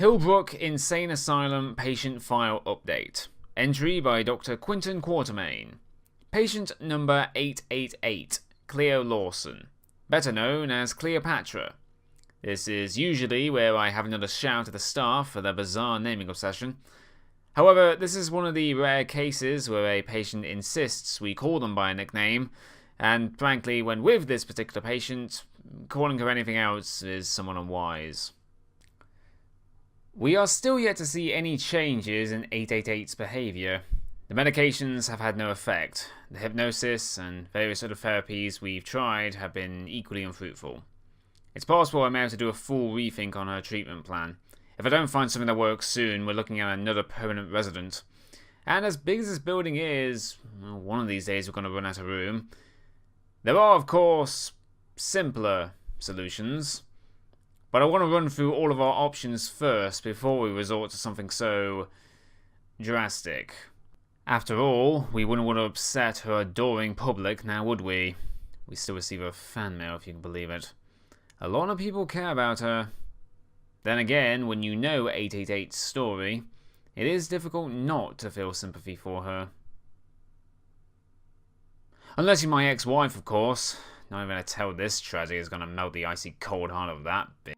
Hillbrook Insane Asylum Patient File Update. Entry by Dr Quinton Quartermain. Patient number 888, Cleo Lawson, better known as Cleopatra. This is usually where I have another shout at the staff for their bizarre naming obsession. However, this is one of the rare cases where a patient insists we call them by a nickname, and frankly, when with this particular patient, calling her anything else is somewhat unwise. We are still yet to see any changes in 888's behaviour. The medications have had no effect. The hypnosis and various other therapies we've tried have been equally unfruitful. It's possible I may have to do a full rethink on her treatment plan. If I don't find something that works soon, we're looking at another permanent resident. And as big as this building is, well, one of these days we're going to run out of room. There are, of course, simpler solutions. But I want to run through all of our options first before we resort to something so drastic. After all, we wouldn't want to upset her adoring public, now would we? We still receive her fan mail, if you can believe it. A lot of people care about her. Then again, when you know 888's story, it is difficult not to feel sympathy for her. Unless you're my ex-wife, of course. Not even going to tell this tragedy is going to melt the icy cold heart of that bitch.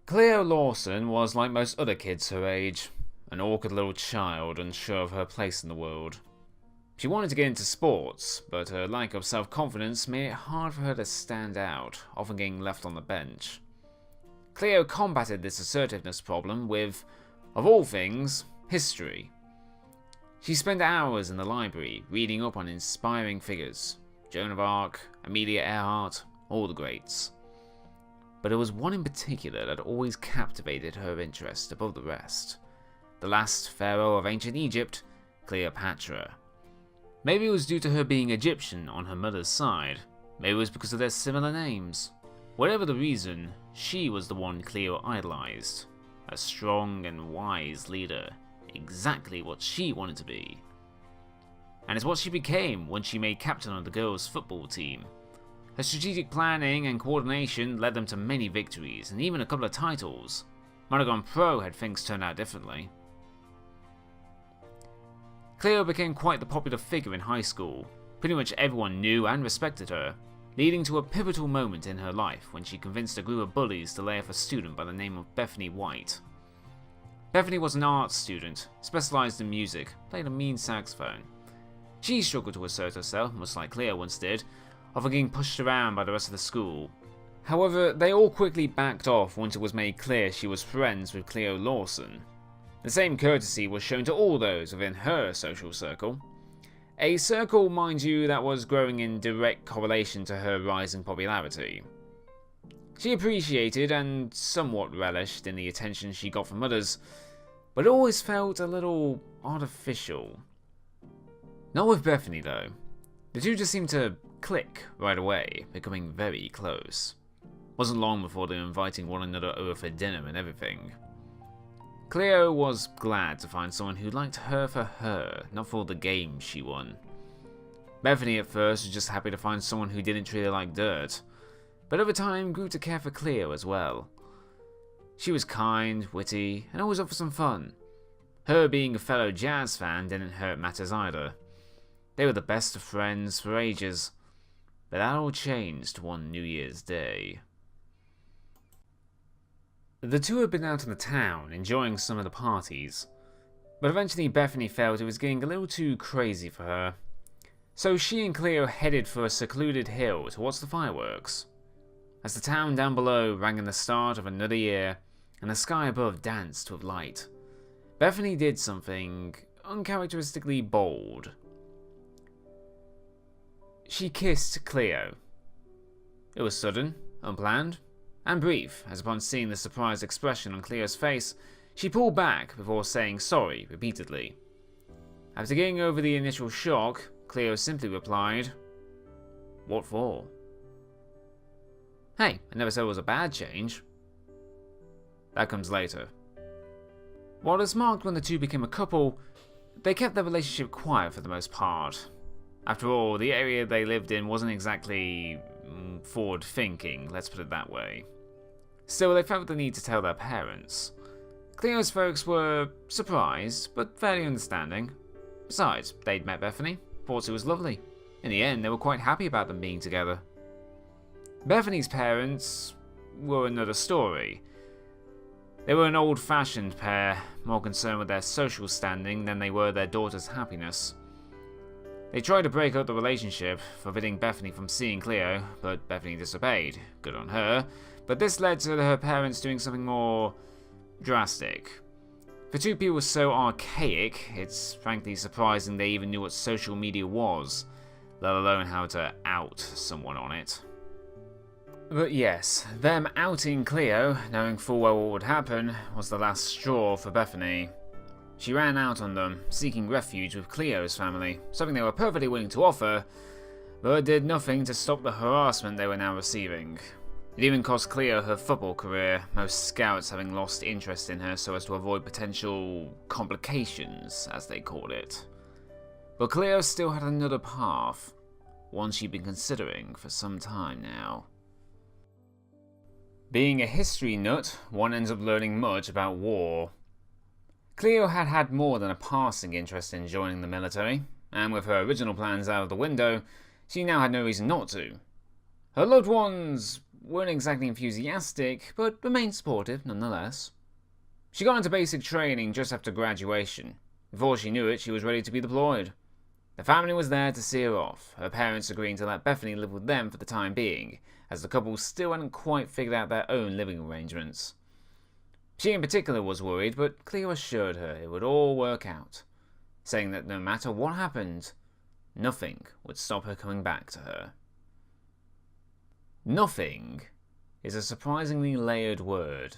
Cleo Lawson was like most other kids her age, an awkward little child unsure of her place in the world. She wanted to get into sports, but her lack of self-confidence made it hard for her to stand out, often getting left on the bench. Cleo combated this assertiveness problem with, of all things, history. She spent hours in the library reading up on inspiring figures, Joan of Arc, Amelia Earhart, all the greats. But there was one in particular that always captivated her interest above the rest. The last pharaoh of ancient Egypt, Cleopatra. Maybe it was due to her being Egyptian on her mother's side. Maybe it was because of their similar names. Whatever the reason, she was the one Cleo idolized. A strong and wise leader. Exactly what she wanted to be. And it's what she became when she made captain of the girls' football team. Her strategic planning and coordination led them to many victories and even a couple of titles. Might have gone pro had things turned out differently. Cleo became quite the popular figure in high school. Pretty much everyone knew and respected her, leading to a pivotal moment in her life when she convinced a group of bullies to lay off a student by the name of Bethany White. Bethany was an art student, specialized in music, played a mean saxophone. She struggled to assert herself, much like Cleo once did, often getting pushed around by the rest of the school. However, they all quickly backed off once it was made clear she was friends with Cleo Lawson. The same courtesy was shown to all those within her social circle. A circle, mind you, that was growing in direct correlation to her rising popularity. She appreciated and somewhat relished in the attention she got from others, but it always felt a little artificial. Not with Bethany though. The two just seemed to click right away, becoming very close. Wasn't long before they were inviting one another over for dinner and everything. Cleo was glad to find someone who liked her for her, not for the game she won. Bethany at first was just happy to find someone who didn't treat her like dirt, but over time grew to care for Cleo as well. She was kind, witty, and always up for some fun. Her being a fellow jazz fan didn't hurt matters either. They were the best of friends for ages, but that all changed one New Year's Day. The two had been out in the town, enjoying some of the parties, but eventually Bethany felt it was getting a little too crazy for her. So she and Cleo headed for a secluded hill to watch the fireworks. As the town down below rang in the start of another year, and the sky above danced with light, Bethany did something uncharacteristically bold. She kissed Cleo. It was sudden, unplanned, and brief, as upon seeing the surprised expression on Cleo's face, she pulled back before saying sorry repeatedly. After getting over the initial shock, Cleo simply replied, "What for?" Hey, I never said it was a bad change. That comes later. While this marked when the two became a couple, they kept their relationship quiet for the most part. After all, the area they lived in wasn't exactly forward-thinking, let's put it that way. Still, they felt the need to tell their parents. Cleo's folks were surprised, but fairly understanding. Besides, they'd met Bethany, thought she was lovely. In the end, they were quite happy about them being together. Bethany's parents were another story. They were an old-fashioned pair, more concerned with their social standing than they were their daughter's happiness. They tried to break up the relationship, forbidding Bethany from seeing Cleo, but Bethany disobeyed. Good on her. But this led to her parents doing something more drastic. For two people so archaic, it's frankly surprising they even knew what social media was, let alone how to out someone on it. But yes, them outing Cleo, knowing full well what would happen, was the last straw for Bethany. She ran out on them, seeking refuge with Cleo's family, something they were perfectly willing to offer, but did nothing to stop the harassment they were now receiving. It even cost Cleo her football career, most scouts having lost interest in her so as to avoid potential complications, as they called it. But Cleo still had another path, one she'd been considering for some time now. Being a history nut, one ends up learning much about war. Cleo had had more than a passing interest in joining the military, and with her original plans out of the window, she now had no reason not to. Her loved ones weren't exactly enthusiastic, but remained supportive nonetheless. She got into basic training just after graduation. Before she knew it, she was ready to be deployed. The family was there to see her off, her parents agreeing to let Bethany live with them for the time being, as the couple still hadn't quite figured out their own living arrangements. She in particular was worried, but Cleo assured her it would all work out, saying that no matter what happened, nothing would stop her coming back to her. Nothing is a surprisingly layered word.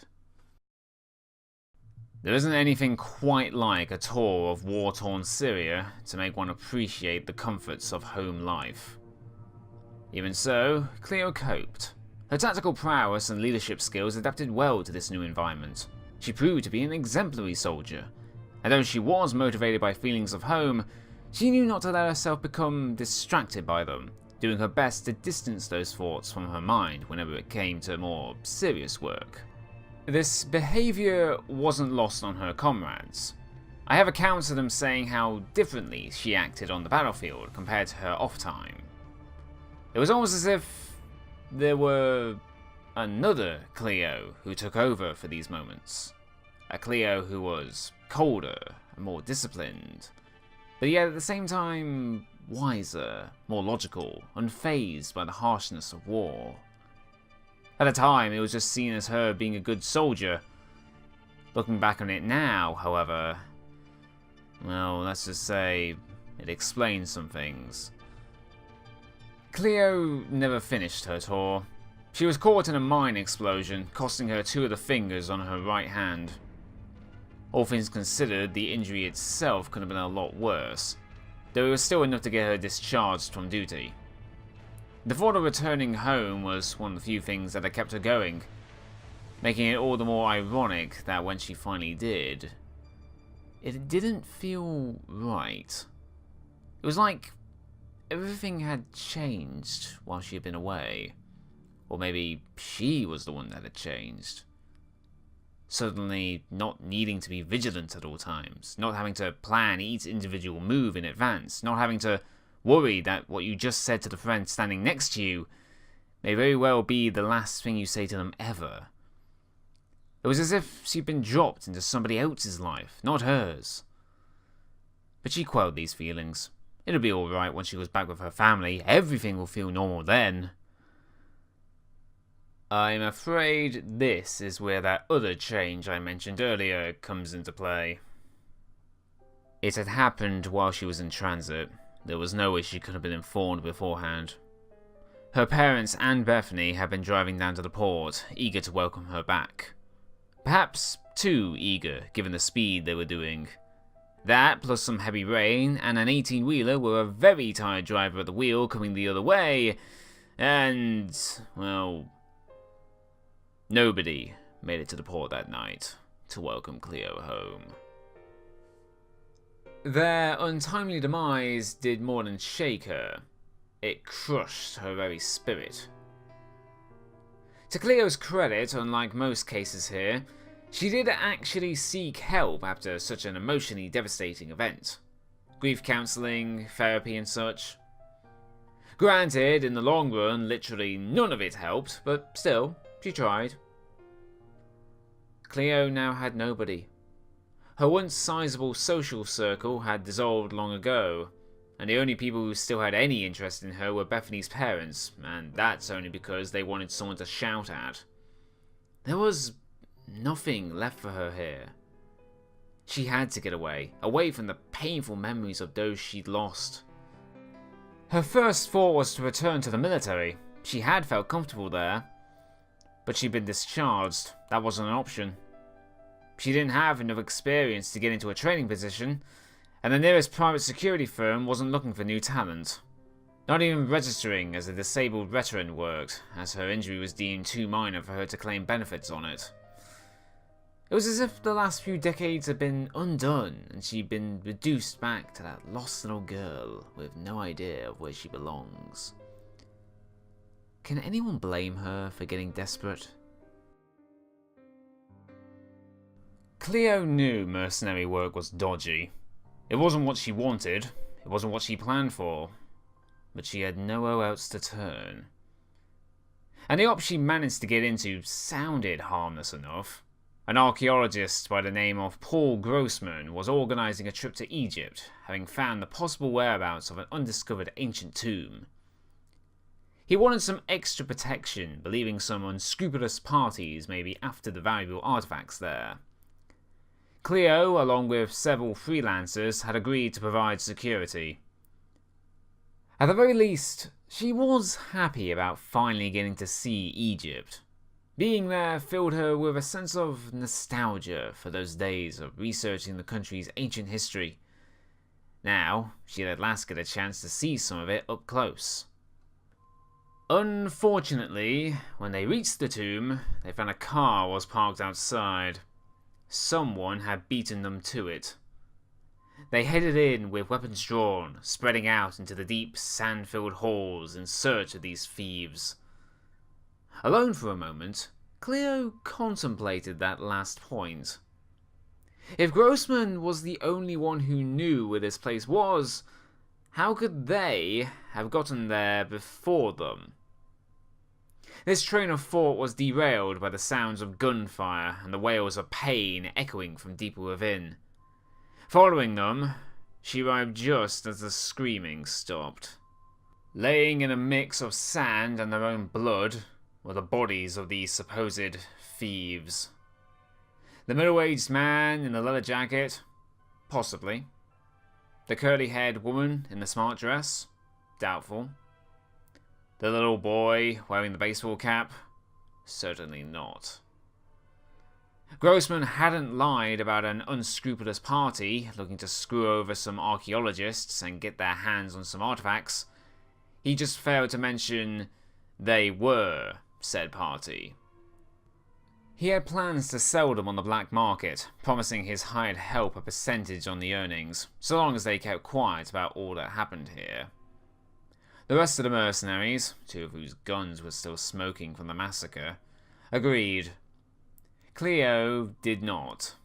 There isn't anything quite like a tour of war-torn Syria to make one appreciate the comforts of home life. Even so, Cleo coped. Her tactical prowess and leadership skills adapted well to this new environment. She proved to be an exemplary soldier, and though she was motivated by feelings of home, she knew not to let herself become distracted by them, doing her best to distance those thoughts from her mind whenever it came to more serious work. This behaviour wasn't lost on her comrades. I have accounts of them saying how differently she acted on the battlefield compared to her off time. It was almost as if there were another Cleo who took over for these moments. A Cleo who was colder and more disciplined, but yet at the same time wiser, more logical, unfazed by the harshness of war. At the time, it was just seen as her being a good soldier. Looking back on it now, however, well, let's just say it explains some things. Cleo never finished her tour. She was caught in a mine explosion, costing her 2 of the fingers on her right hand. All things considered, the injury itself could have been a lot worse, though it was still enough to get her discharged from duty. The thought of returning home was one of the few things that had kept her going, making it all the more ironic that when she finally did, it didn't feel right. It was like everything had changed while she had been away. Or maybe she was the one that had changed. Suddenly not needing to be vigilant at all times, not having to plan each individual move in advance, not having to worry that what you just said to the friend standing next to you may very well be the last thing you say to them ever. It was as if she'd been dropped into somebody else's life, not hers. But she quelled these feelings. It'll be alright once she goes back with her family. Everything will feel normal then. I'm afraid this is where that other change I mentioned earlier comes into play. It had happened while she was in transit. There was no way she could have been informed beforehand. Her parents and Bethany had been driving down to the port, eager to welcome her back. Perhaps too eager, given the speed they were doing. That, plus some heavy rain, and an 18-wheeler with a very tired driver at the wheel coming the other way, and, well, nobody made it to the port that night to welcome Cleo home. Their untimely demise did more than shake her. It crushed her very spirit. To Cleo's credit, unlike most cases here, she did actually seek help after such an emotionally devastating event. Grief counselling, therapy and such. Granted, in the long run, literally none of it helped, but still, she tried. Cleo now had nobody. Her once sizable social circle had dissolved long ago, and the only people who still had any interest in her were Bethany's parents, and that's only because they wanted someone to shout at. There was nothing left for her here. She had to get away from the painful memories of those she'd lost. Her first thought was to return to the military. She had felt comfortable there. But she'd been discharged. That wasn't an option. She didn't have enough experience to get into a training position, and the nearest private security firm wasn't looking for new talent. Not even registering as a disabled veteran worked, as her injury was deemed too minor for her to claim benefits on it. It was as if the last few decades had been undone, and she'd been reduced back to that lost little girl with no idea of where she belongs. Can anyone blame her for getting desperate? Cleo knew mercenary work was dodgy. It wasn't what she wanted, it wasn't what she planned for, but she had nowhere else to turn. And the op she managed to get into sounded harmless enough. An archaeologist by the name of Paul Grossman was organising a trip to Egypt, having found the possible whereabouts of an undiscovered ancient tomb. He wanted some extra protection, believing some unscrupulous parties may be after the valuable artifacts there. Cleo, along with several freelancers, had agreed to provide security. At the very least, she was happy about finally getting to see Egypt. Being there filled her with a sense of nostalgia for those days of researching the country's ancient history. Now, she'd at last get a chance to see some of it up close. Unfortunately, when they reached the tomb, they found a car was parked outside. Someone had beaten them to it. They headed in with weapons drawn, spreading out into the deep, sand-filled halls in search of these thieves. Alone for a moment, Cleo contemplated that last point. If Grossman was the only one who knew where this place was, how could they have gotten there before them? This train of thought was derailed by the sounds of gunfire and the wails of pain echoing from deeper within. Following them, she arrived just as the screaming stopped. Laying in a mix of sand and their own blood were the bodies of these supposed thieves. The middle-aged man in the leather jacket? Possibly. The curly-haired woman in the smart dress? Doubtful. The little boy wearing the baseball cap? Certainly not. Grossman hadn't lied about an unscrupulous party looking to screw over some archaeologists and get their hands on some artifacts. He just failed to mention they were said party. He had plans to sell them on the black market, promising his hired help a percentage on the earnings, so long as they kept quiet about all that happened here. The rest of the mercenaries, two of whose guns were still smoking from the massacre, agreed. Cleo did not.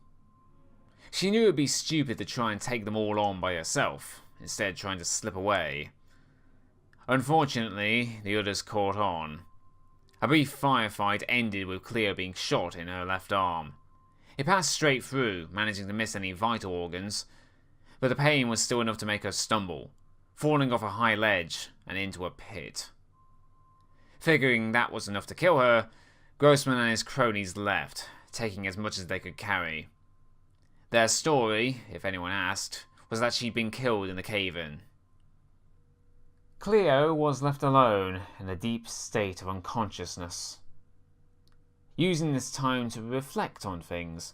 She knew it would be stupid to try and take them all on by herself, instead trying to slip away. Unfortunately, the others caught on. A brief firefight ended with Cleo being shot in her left arm. It passed straight through, managing to miss any vital organs, but the pain was still enough to make her stumble, falling off a high ledge and into a pit. Figuring that was enough to kill her, Grossman and his cronies left, taking as much as they could carry. Their story, if anyone asked, was that she'd been killed in the cave-in. Cleo was left alone in a deep state of unconsciousness. Using this time to reflect on things,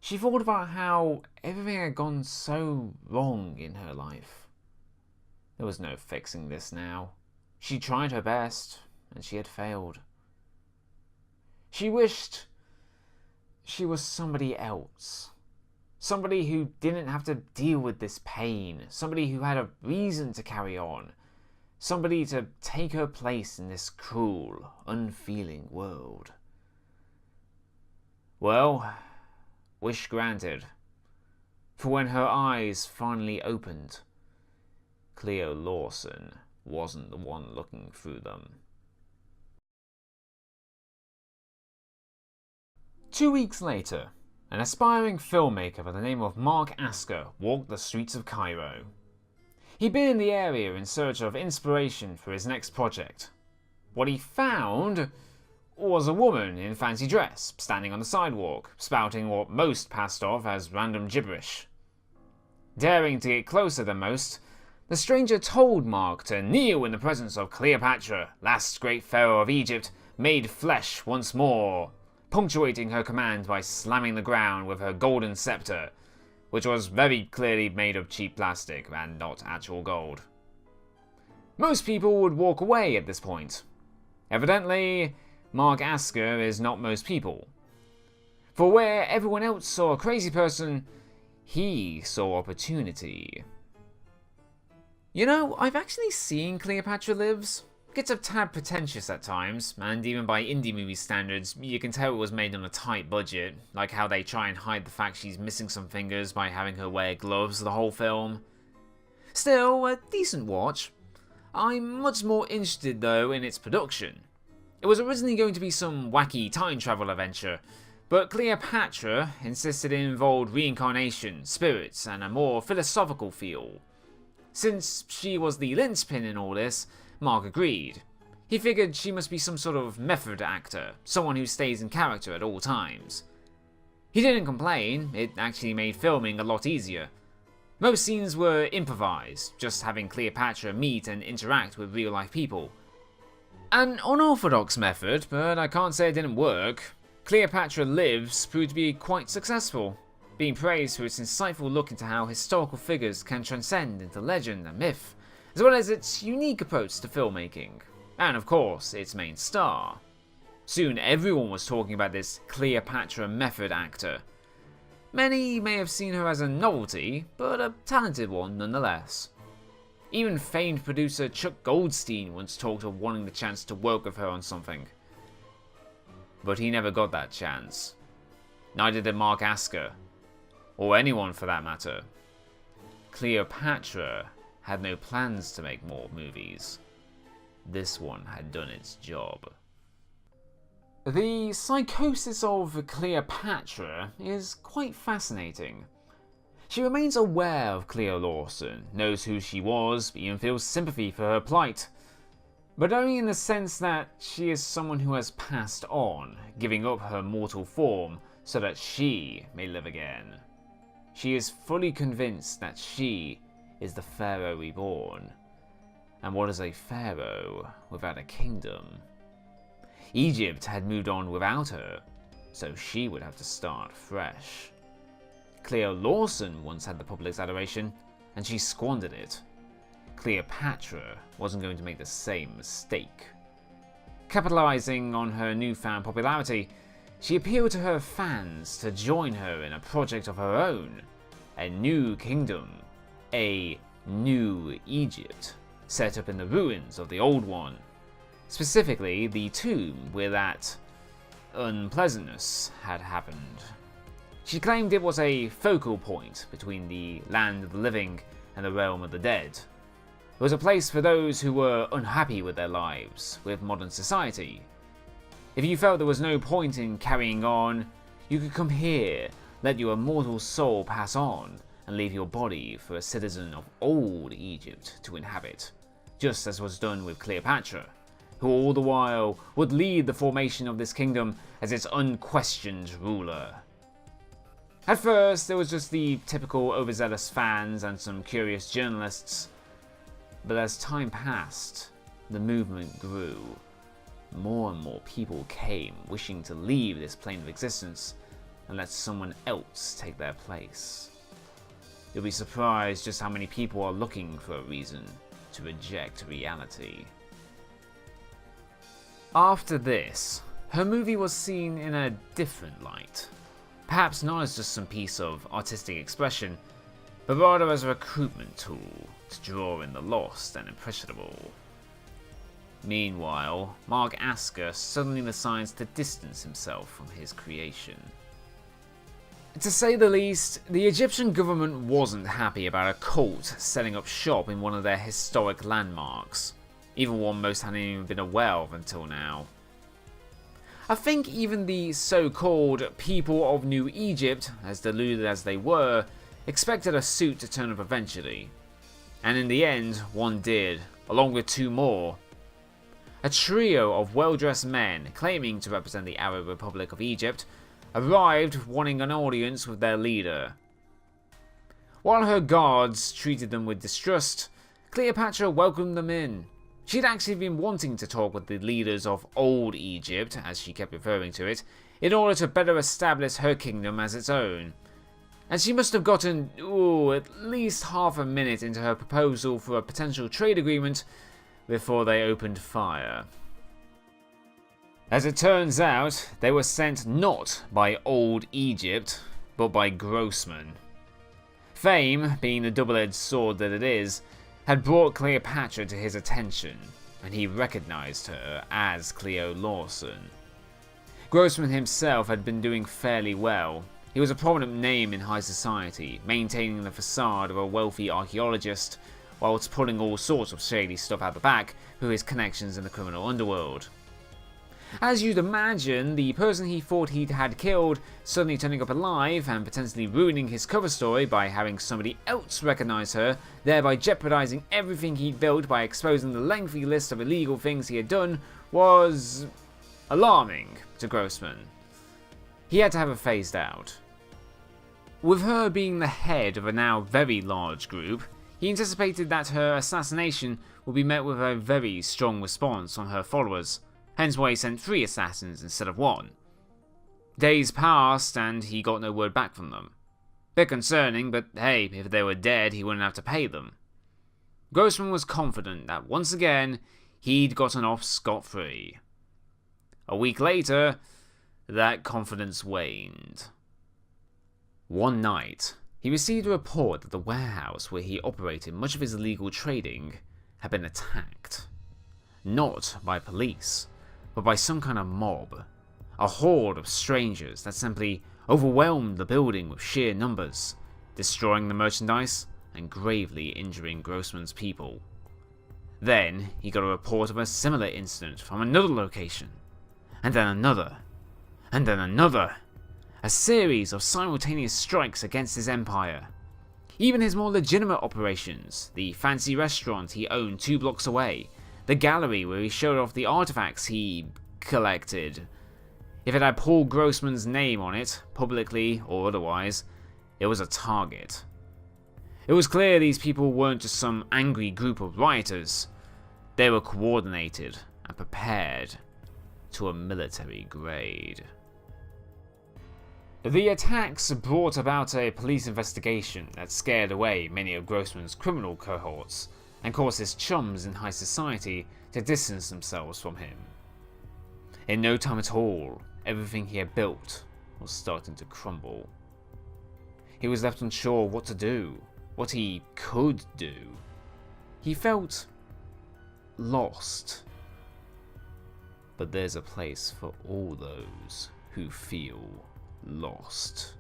she thought about how everything had gone so wrong in her life. There was no fixing this now. She tried her best, and she had failed. She wished she was somebody else. Somebody who didn't have to deal with this pain. Somebody who had a reason to carry on. Somebody to take her place in this cruel, unfeeling world. Well, wish granted. For when her eyes finally opened, Cleo Lawson wasn't the one looking through them. 2 weeks later, an aspiring filmmaker by the name of Mark Asker walked the streets of Cairo. He'd been in the area in search of inspiration for his next project. What he found was a woman in fancy dress, standing on the sidewalk, spouting what most passed off as random gibberish. Daring to get closer than most, the stranger told Mark to kneel in the presence of Cleopatra, last great pharaoh of Egypt, made flesh once more, punctuating her command by slamming the ground with her golden scepter, which was very clearly made of cheap plastic and not actual gold. Most people would walk away at this point. Evidently, Mark Asker is not most people. For where everyone else saw a crazy person, he saw opportunity. You know, I've actually seen Cleopatra Lives. Gets a tad pretentious at times, and even by indie movie standards, you can tell it was made on a tight budget, like how they try and hide the fact she's missing some fingers by having her wear gloves the whole film. Still, a decent watch. I'm much more interested though in its production. It was originally going to be some wacky time travel adventure, but Cleopatra insisted it involved reincarnation, spirits, and a more philosophical feel. Since she was the linchpin in all this, Mark agreed. He figured she must be some sort of method actor, someone who stays in character at all times. He didn't complain, it actually made filming a lot easier. Most scenes were improvised, just having Cleopatra meet and interact with real-life people. An unorthodox method, but I can't say it didn't work. Cleopatra Lives proved to be quite successful, being praised for its insightful look into how historical figures can transcend into legend and myth, as well as its unique approach to filmmaking, and of course, its main star. Soon everyone was talking about this Cleopatra method actor. Many may have seen her as a novelty, but a talented one nonetheless. Even famed producer Chuck Goldstein once talked of wanting the chance to work with her on something. But he never got that chance. Neither did Mark Asker, or anyone for that matter. Cleopatra had no plans to make more movies. This one had done its job. The psychosis of Cleopatra is quite fascinating. She remains aware of Cleo Lawson, knows who she was, even feels sympathy for her plight. But only in the sense that she is someone who has passed on, giving up her mortal form so that she may live again. She is fully convinced that she is the pharaoh reborn. And what is a pharaoh without a kingdom? Egypt had moved on without her, so she would have to start fresh. Cleo Lawson once had the public's adoration, and she squandered it. Cleopatra wasn't going to make the same mistake. Capitalizing on her newfound popularity, she appealed to her fans to join her in a project of her own, a new kingdom, a new Egypt, set up in the ruins of the old one, specifically the tomb where that unpleasantness had happened. She claimed it was a focal point between the land of the living and the realm of the dead. It was a place for those who were unhappy with their lives, with modern society. If you felt there was no point in carrying on, you could come here, let your immortal soul pass on, and leave your body for a citizen of old Egypt to inhabit, just as was done with Cleopatra, who all the while would lead the formation of this kingdom as its unquestioned ruler. At first, there was just the typical overzealous fans and some curious journalists, but as time passed, the movement grew. More and more people came wishing to leave this plane of existence and let someone else take their place. You'll be surprised just how many people are looking for a reason to reject reality. After this, her movie was seen in a different light. perhaps not as just some piece of artistic expression, but rather as a recruitment tool to draw in the lost and impressionable. Meanwhile, Mark Asker suddenly decides to distance himself from his creation. To say the least, the Egyptian government wasn't happy about a cult setting up shop in one of their historic landmarks, even one most hadn't even been aware of until now. I think even the so-called people of New Egypt, as deluded as they were, expected a suit to turn up eventually. And in the end, one did, along with two more. A trio of well-dressed men claiming to represent the Arab Republic of Egypt arrived wanting an audience with their leader. While her guards treated them with distrust, Cleopatra welcomed them in. She'd actually been wanting to talk with the leaders of Old Egypt, as she kept referring to it, in order to better establish her kingdom as its own. And she must have gotten, at least half a minute into her proposal for a potential trade agreement before they opened fire. As it turns out, they were sent not by Old Egypt, but by Grossman. Fame, being the double-edged sword that it is, had brought Cleopatra to his attention, and he recognized her as Cleo Lawson. Grossman himself had been doing fairly well. He was a prominent name in high society, maintaining the facade of a wealthy archaeologist, whilst pulling all sorts of shady stuff out the back through his connections in the criminal underworld. As you'd imagine, the person he thought he'd had killed suddenly turning up alive and potentially ruining his cover story by having somebody else recognize her, thereby jeopardizing everything he'd built by exposing the lengthy list of illegal things he had done, was alarming to Grossman. He had to have her phased out. With her being the head of a now very large group, he anticipated that her assassination would be met with a very strong response from her followers. Hence why he sent 3 assassins instead of 1. Days passed and he got no word back from them. Bit concerning, but hey, if they were dead, he wouldn't have to pay them. Grossman was confident that once again, he'd gotten off scot-free. A week later, that confidence waned. One night, he received a report that the warehouse where he operated much of his illegal trading had been attacked. Not by police, but by some kind of mob, a horde of strangers that simply overwhelmed the building with sheer numbers, destroying the merchandise and gravely injuring Grossman's people. Then he got a report of a similar incident from another location, and then another, and then another, a series of simultaneous strikes against his empire. Even his more legitimate operations, the fancy restaurant he owned 2 blocks away, the gallery where he showed off the artifacts he collected. If it had Paul Grossman's name on it, publicly or otherwise, it was a target. It was clear these people weren't just some angry group of rioters. They were coordinated and prepared to a military grade. The attacks brought about a police investigation that scared away many of Grossman's criminal cohorts, and caused his chums in high society to distance themselves from him. In no time at all, everything he had built was starting to crumble. He was left unsure what to do, what he could do. He felt lost. But there's a place for all those who feel lost.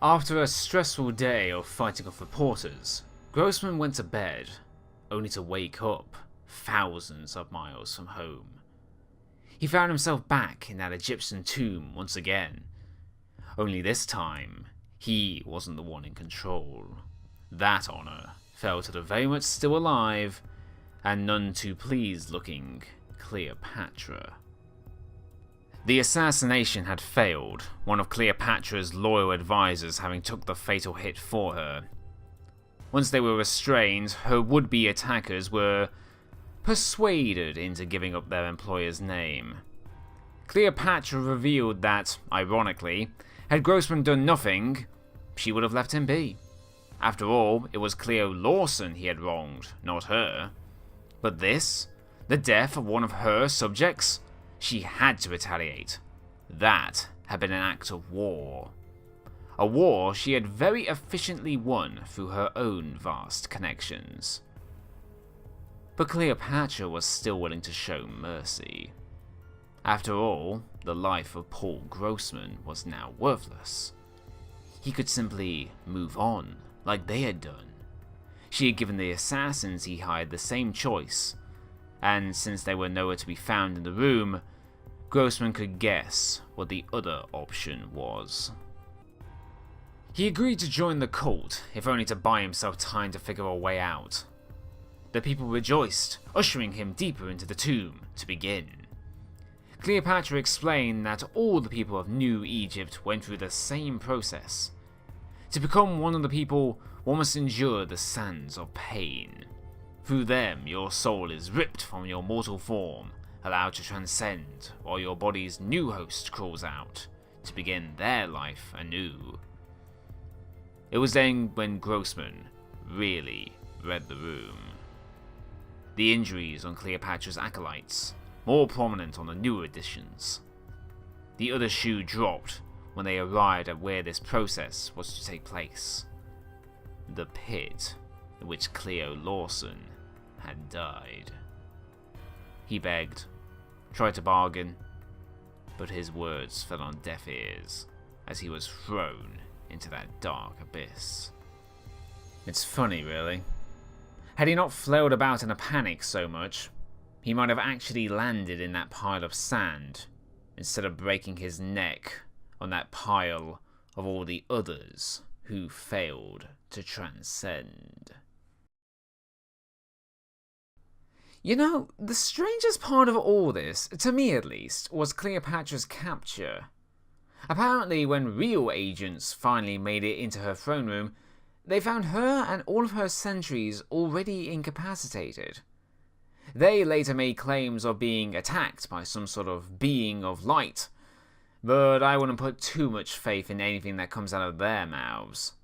After a stressful day of fighting off reporters, Grossman went to bed, only to wake up thousands of miles from home. He found himself back in that Egyptian tomb once again. Only this time, he wasn't the one in control. That honor fell to the very much still alive and none too pleased looking Cleopatra. The assassination had failed, one of Cleopatra's loyal advisors having took the fatal hit for her. Once they were restrained, her would-be attackers were persuaded into giving up their employer's name. Cleopatra revealed that, ironically, had Grossman done nothing, she would have left him be. After all, it was Cleo Lawson he had wronged, not her. But this? The death of one of her subjects? She had to retaliate. That had been an act of war. A war she had very efficiently won through her own vast connections. But Cleopatra was still willing to show mercy. After all, the life of Paul Grossman was now worthless. He could simply move on, like they had done. She had given the assassins he hired the same choice, and since they were nowhere to be found in the room, Grossman could guess what the other option was. He agreed to join the cult, if only to buy himself time to figure a way out. The people rejoiced, ushering him deeper into the tomb to begin. Cleopatra explained that all the people of New Egypt went through the same process. To become one of the people, one must endure the sands of pain. Through them, your soul is ripped from your mortal form, allowed to transcend, while your body's new host crawls out, to begin their life anew. It was then when Grossman really read the room. The injuries on Cleopatra's acolytes, more prominent on the newer editions. The other shoe dropped when they arrived at where this process was to take place. The pit in which Cleo Lawson had died. He begged, tried to bargain, but his words fell on deaf ears as he was thrown into that dark abyss. It's funny, really. Had he not flailed about in a panic so much, he might have actually landed in that pile of sand, instead of breaking his neck on that pile of all the others who failed to transcend. You know, the strangest part of all this, to me at least, was Cleopatra's capture. Apparently, when real agents finally made it into her throne room, they found her and all of her sentries already incapacitated. They later made claims of being attacked by some sort of being of light, but I wouldn't put too much faith in anything that comes out of their mouths.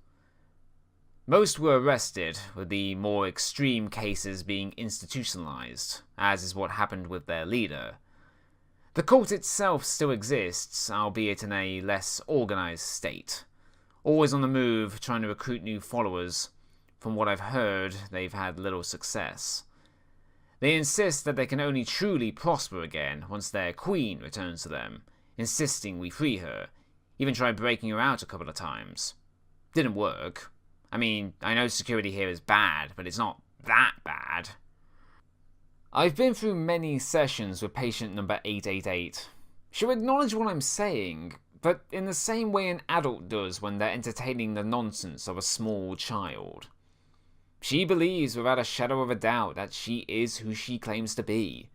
Most were arrested, with the more extreme cases being institutionalized, as is what happened with their leader. The cult itself still exists, albeit in a less organized state. Always on the move, trying to recruit new followers. From what I've heard, they've had little success. They insist that they can only truly prosper again once their queen returns to them, insisting we free her. Even tried breaking her out a couple of times. Didn't work. I mean, I know security here is bad, but it's not that bad. I've been through many sessions with patient number 888. She'll acknowledge what I'm saying, but in the same way an adult does when they're entertaining the nonsense of a small child. She believes without a shadow of a doubt that she is who she claims to be.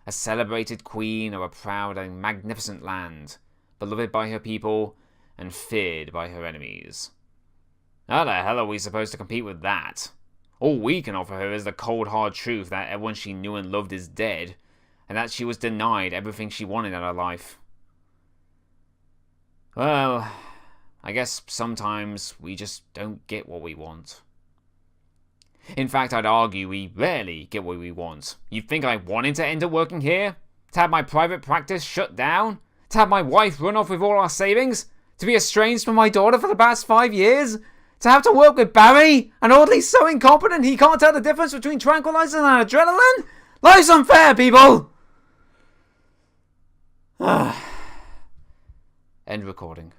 A celebrated queen of a proud and magnificent land, beloved by her people and feared by her enemies. How the hell are we supposed to compete with that? All we can offer her is the cold hard truth that everyone she knew and loved is dead, and that she was denied everything she wanted in her life. Well, I guess sometimes we just don't get what we want. In fact, I'd argue we rarely get what we want. You think I wanted to end up working here? To have my private practice shut down? To have my wife run off with all our savings? To be estranged from my daughter for the past 5 years? To have to work with Barry? And Audley's so incompetent he can't tell the difference between tranquilizers and adrenaline? Life's unfair, people! End recording.